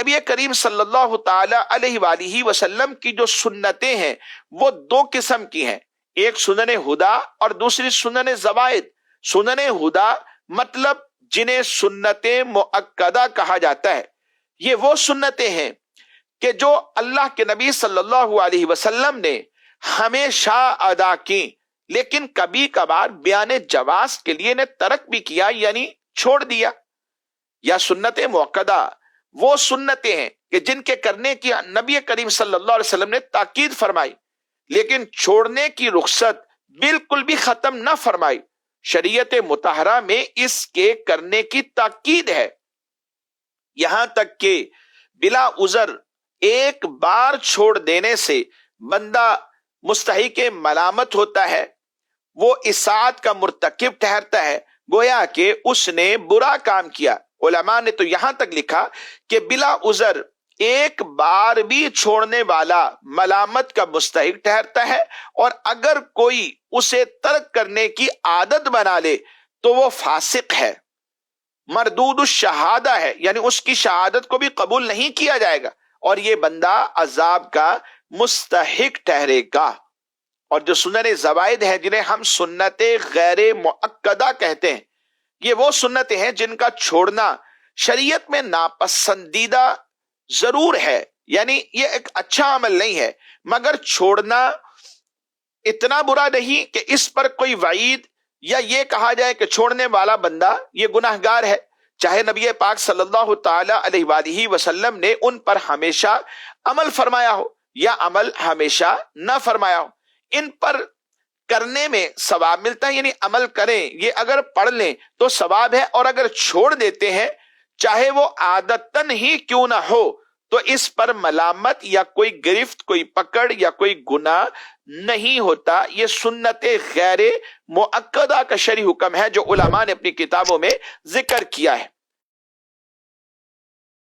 نبی کریم صلی اللہ تعالی علیہ وآلہ وسلم کی جو سنتیں ہیں وہ دو قسم کی ہیں، ایک سنن ہدا اور دوسری سنن زوائد۔ سنن ہدا مطلب جنہیں سنت مؤکدہ کہا جاتا ہے، یہ وہ سنتیں ہیں کہ جو اللہ کے نبی صلی اللہ علیہ وسلم نے ہمیشہ ادا کی، لیکن کبھی کبھار بیان جواز کے لیے نے ترک بھی کیا، یعنی چھوڑ دیا۔ یا سنت مؤکدہ وہ سنتیں ہیں کہ جن کے کرنے کی نبی کریم صلی اللہ علیہ وسلم نے تاکید فرمائی، لیکن چھوڑنے کی رخصت بالکل بھی ختم نہ فرمائی۔ شریعت مطہرہ میں اس کے کرنے کی تاکید ہے، یہاں تک کہ بلا عذر ایک بار چھوڑ دینے سے بندہ مستحق ملامت ہوتا ہے، وہ اساعت کا مرتکب ٹھہرتا ہے، گویا کہ اس نے برا کام کیا۔ علماء نے تو یہاں تک لکھا کہ بلا عذر ایک بار بھی چھوڑنے والا ملامت کا مستحق ٹھہرتا ہے، اور اگر کوئی اسے ترک کرنے کی عادت بنا لے تو وہ فاسق ہے، مردود الشہادہ ہے، یعنی اس کی شہادت کو بھی قبول نہیں کیا جائے گا، اور یہ بندہ عذاب کا مستحق ٹھہرے گا۔ اور جو سنن زوائد ہیں جنہیں ہم سنت غیر مؤکدہ کہتے ہیں، یہ وہ سنتیں ہیں جن کا چھوڑنا شریعت میں ناپسندیدہ ضرور ہے، یعنی یہ ایک اچھا عمل نہیں ہے، مگر چھوڑنا اتنا برا نہیں کہ اس پر کوئی وعید یا یہ کہا جائے کہ چھوڑنے والا بندہ یہ گناہگار ہے، چاہے نبی پاک صلی اللہ تعالی علیہ وآلہ وسلم نے ان پر ہمیشہ عمل فرمایا ہو یا عمل ہمیشہ نہ فرمایا ہو، ان پر کرنے میں ثواب ملتا ہے، یعنی عمل کریں، یہ اگر پڑھ لیں تو ثواب ہے، اور اگر چھوڑ دیتے ہیں چاہے وہ عادتاً ہی کیوں نہ ہو تو اس پر ملامت یا کوئی گرفت، کوئی پکڑ یا کوئی گناہ نہیں ہوتا۔ یہ سنت غیر مؤکدہ کا شرعی حکم ہے جو علماء نے اپنی کتابوں میں ذکر کیا ہے۔